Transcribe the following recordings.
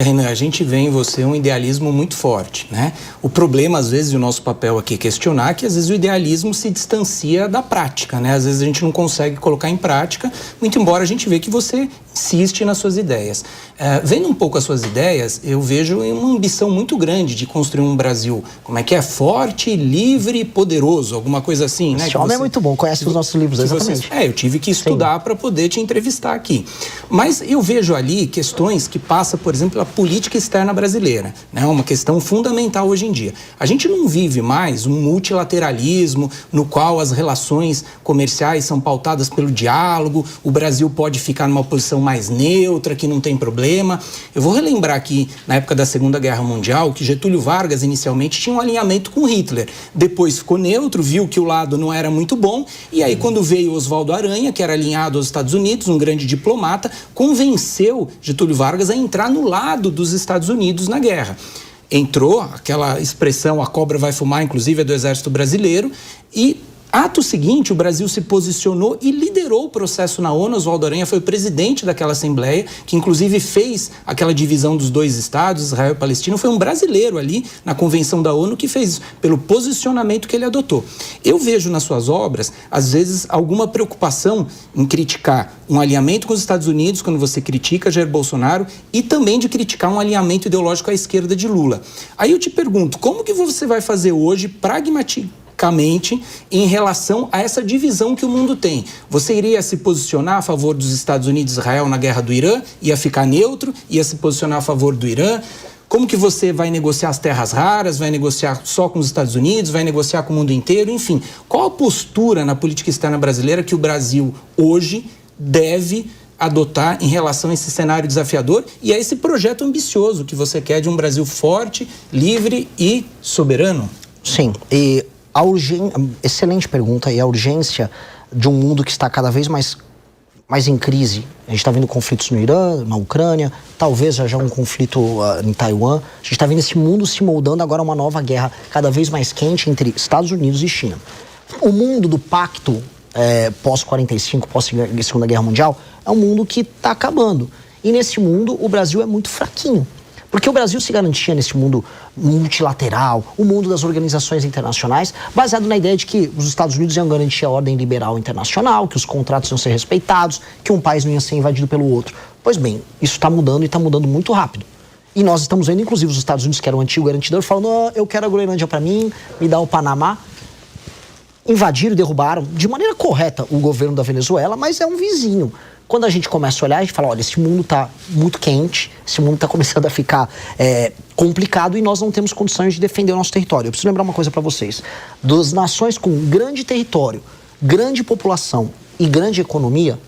Renan, a gente vê em você um idealismo muito forte, né? O problema, às vezes, e o nosso papel aqui é questionar que, às vezes, o idealismo se distancia da prática, né? Às vezes a gente não consegue colocar em prática, muito embora a gente vê que você insiste nas suas ideias. Vendo um pouco as suas ideias, eu vejo uma ambição muito grande de construir um Brasil, como é que é? Forte, livre e poderoso, alguma coisa assim, né? Esse homem é muito bom, conhece os nossos livros, exatamente. Eu tive que estudar para poder te entrevistar aqui. Mas eu vejo ali questões que passam, por exemplo, a política externa brasileira, né? Uma questão fundamental hoje em dia. A gente não vive mais um multilateralismo no qual as relações comerciais são pautadas pelo diálogo, o Brasil pode ficar numa posição mais neutra, que não tem problema. Eu vou relembrar aqui, na época da Segunda Guerra Mundial, que Getúlio Vargas inicialmente tinha um alinhamento com Hitler. Depois ficou neutro, viu que o lado não era muito bom, e aí quando veio Oswaldo Aranha, que era alinhado aos Estados Unidos, um grande diplomata, convenceu Getúlio Vargas a entrar no lado dos Estados Unidos na guerra. Entrou, aquela expressão, a cobra vai fumar, inclusive é do Exército Brasileiro, e ato seguinte, o Brasil se posicionou e liderou o processo na ONU. Oswaldo Aranha foi o presidente daquela Assembleia, que inclusive fez aquela divisão dos dois estados, Israel e Palestina. Foi um brasileiro ali na Convenção da ONU que fez isso, pelo posicionamento que ele adotou. Eu vejo nas suas obras, às vezes, alguma preocupação em criticar um alinhamento com os Estados Unidos, quando você critica Jair Bolsonaro, e também de criticar um alinhamento ideológico à esquerda de Lula. Aí eu te pergunto, como que você vai fazer hoje, pragmaticamente, em relação a essa divisão que o mundo tem? Você iria se posicionar a favor dos Estados Unidos e Israel na guerra do Irã? Ia ficar neutro? Ia se posicionar a favor do Irã? Como que você vai negociar as terras raras? Vai negociar só com os Estados Unidos? Vai negociar com o mundo inteiro? Enfim, qual a postura na política externa brasileira que o Brasil hoje deve adotar em relação a esse cenário desafiador e a esse projeto ambicioso que você quer de um Brasil forte, livre e soberano? Sim, e excelente pergunta. E a urgência de um mundo que está cada vez mais em crise. A gente está vendo conflitos no Irã, na Ucrânia, talvez já um conflito em Taiwan. A gente está vendo esse mundo se moldando agora a uma nova guerra cada vez mais quente entre Estados Unidos e China. O mundo do pacto pós-45, pós-Segunda Guerra Mundial, é um mundo que está acabando. E nesse mundo o Brasil é muito fraquinho. Porque o Brasil se garantia nesse mundo multilateral, o mundo das organizações internacionais, baseado na ideia de que os Estados Unidos iam garantir a ordem liberal internacional, que os contratos iam ser respeitados, que um país não ia ser invadido pelo outro. Pois bem, isso está mudando e está mudando muito rápido. E nós estamos vendo, inclusive, os Estados Unidos, que era o antigo garantidor, falando, eu quero a Groenlândia para mim, me dá o Panamá. Invadiram e derrubaram, de maneira correta, o governo da Venezuela, mas é um vizinho. Quando a gente começa a olhar, a gente fala, olha, esse mundo está muito quente, esse mundo está começando a ficar complicado e nós não temos condições de defender o nosso território. Eu preciso lembrar uma coisa para vocês. Das nações com grande território, grande população e grande economia,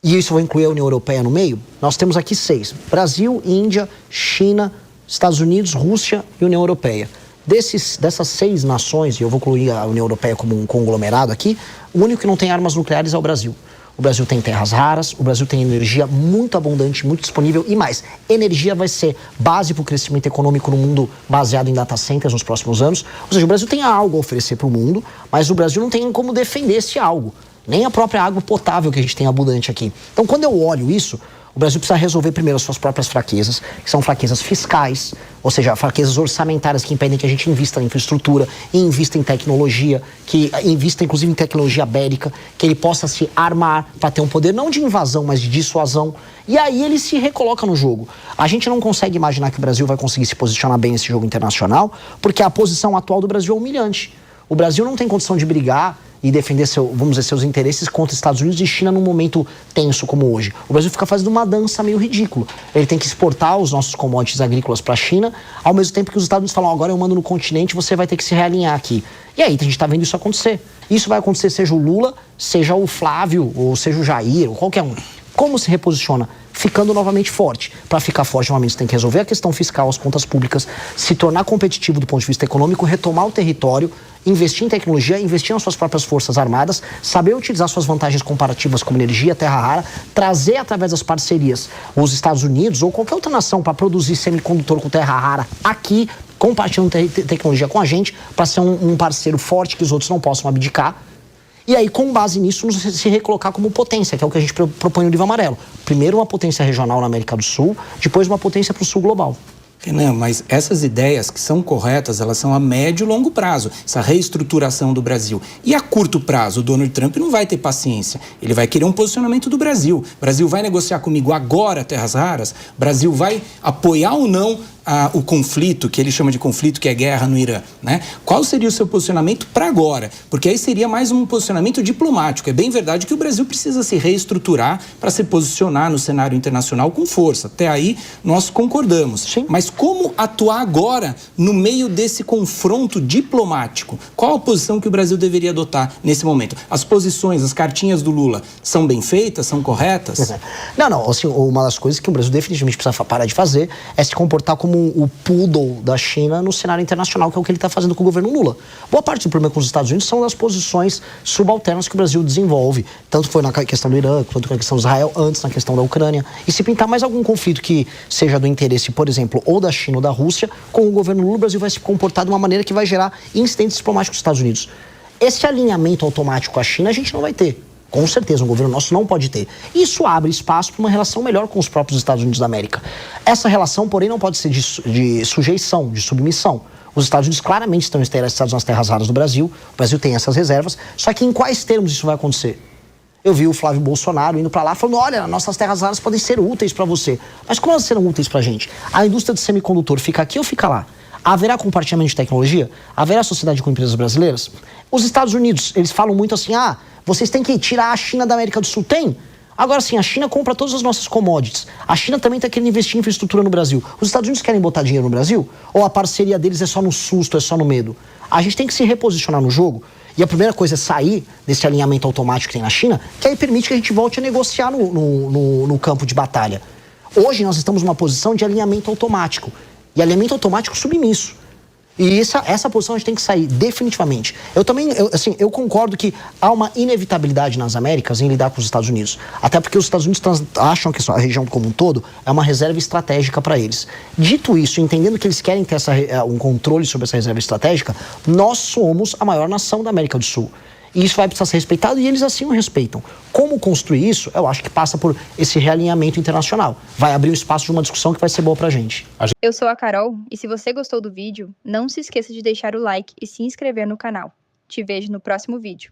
e isso vai incluir a União Europeia no meio, nós temos aqui 6. Brasil, Índia, China, Estados Unidos, Rússia e União Europeia. Dessas 6 nações, e eu vou incluir a União Europeia como um conglomerado aqui, o único que não tem armas nucleares é o Brasil. O Brasil tem terras raras, o Brasil tem energia muito abundante, muito disponível e mais. Energia vai ser base para o crescimento econômico no mundo baseado em data centers nos próximos anos. Ou seja, o Brasil tem algo a oferecer para o mundo, mas o Brasil não tem como defender esse algo. Nem a própria água potável que a gente tem abundante aqui. Então, quando eu olho isso, o Brasil precisa resolver primeiro as suas próprias fraquezas, que são fraquezas fiscais, ou seja, fraquezas orçamentárias que impedem que a gente invista em infraestrutura, invista em tecnologia, que invista inclusive em tecnologia bélica, que ele possa se armar para ter um poder não de invasão, mas de dissuasão. E aí ele se recoloca no jogo. A gente não consegue imaginar que o Brasil vai conseguir se posicionar bem nesse jogo internacional, porque a posição atual do Brasil é humilhante. O Brasil não tem condição de brigar e defender seus interesses contra Estados Unidos e China num momento tenso como hoje. O Brasil fica fazendo uma dança meio ridícula. Ele tem que exportar os nossos commodities agrícolas para a China, ao mesmo tempo que os Estados Unidos falam, agora eu mando no continente, você vai ter que se realinhar aqui. E aí a gente está vendo isso acontecer. Isso vai acontecer seja o Lula, seja o Flávio, ou seja o Jair, ou qualquer um. Como se reposiciona? Ficando novamente forte. Para ficar forte, novamente, você tem que resolver a questão fiscal, as contas públicas, se tornar competitivo do ponto de vista econômico, retomar o território, investir em tecnologia, investir nas suas próprias forças armadas, saber utilizar suas vantagens comparativas como energia, terra rara, trazer através das parcerias os Estados Unidos ou qualquer outra nação para produzir semicondutor com terra rara aqui, compartilhando tecnologia com a gente, para ser um parceiro forte que os outros não possam abdicar. E aí, com base nisso, nos se recolocar como potência, que é o que a gente propõe no livro amarelo. Primeiro uma potência regional na América do Sul, depois uma potência para o sul global. Renan, mas essas ideias que são corretas, elas são a médio e longo prazo, essa reestruturação do Brasil. E a curto prazo, o Donald Trump não vai ter paciência. Ele vai querer um posicionamento do Brasil. O Brasil vai negociar comigo agora terras raras? O Brasil vai apoiar ou não o conflito, que ele chama de conflito, que é guerra no Irã, né? Qual seria o seu posicionamento para agora? Porque aí seria mais um posicionamento diplomático. É bem verdade que o Brasil precisa se reestruturar para se posicionar no cenário internacional com força. Até aí nós concordamos. Sim. Mas como atuar agora no meio desse confronto diplomático? Qual a posição que o Brasil deveria adotar nesse momento? As posições, as cartinhas do Lula são bem feitas, são corretas? Não, assim, uma das coisas que o Brasil definitivamente precisa parar de fazer é se comportar como o poodle da China no cenário internacional, que é o que ele está fazendo com o governo Lula. Boa parte do problema com os Estados Unidos são das posições subalternas que o Brasil desenvolve. Tanto foi na questão do Irã, quanto na questão de Israel, antes na questão da Ucrânia. E se pintar mais algum conflito que seja do interesse, por exemplo, ou da China ou da Rússia, com o governo Lula, o Brasil vai se comportar de uma maneira que vai gerar incidentes diplomáticos dos Estados Unidos. Esse alinhamento automático com a China a gente não vai ter. Com certeza, um governo nosso não pode ter. Isso abre espaço para uma relação melhor com os próprios Estados Unidos da América. Essa relação, porém, não pode ser de sujeição, de submissão. Os Estados Unidos claramente estão interessados nas terras raras do Brasil. O Brasil tem essas reservas. Só que em quais termos isso vai acontecer? Eu vi o Flávio Bolsonaro indo para lá falando, olha, nossas terras raras podem ser úteis para você. Mas como elas serão úteis para a gente? A indústria de semicondutor fica aqui ou fica lá? Haverá compartilhamento de tecnologia? Haverá sociedade com empresas brasileiras? Os Estados Unidos, eles falam muito assim, vocês têm que tirar a China da América do Sul. Tem. Agora sim, a China compra todas as nossas commodities. A China também está querendo investir em infraestrutura no Brasil. Os Estados Unidos querem botar dinheiro no Brasil? Ou a parceria deles é só no susto, é só no medo? A gente tem que se reposicionar no jogo. E a primeira coisa é sair desse alinhamento automático que tem na China, que aí permite que a gente volte a negociar no campo de batalha. Hoje nós estamos numa posição de alinhamento automático. E alinhamento automático submisso. E essa posição a gente tem que sair, definitivamente. Eu concordo que há uma inevitabilidade nas Américas em lidar com os Estados Unidos. Até porque os Estados Unidos acham que a região como um todo é uma reserva estratégica para eles. Dito isso, entendendo que eles querem ter um controle sobre essa reserva estratégica, nós somos a maior nação da América do Sul. E isso vai precisar ser respeitado e eles assim o respeitam. Como construir isso? Eu acho que passa por esse realinhamento internacional. Vai abrir o espaço de uma discussão que vai ser boa pra gente. Eu sou a Carol e se você gostou do vídeo, não se esqueça de deixar o like e se inscrever no canal. Te vejo no próximo vídeo.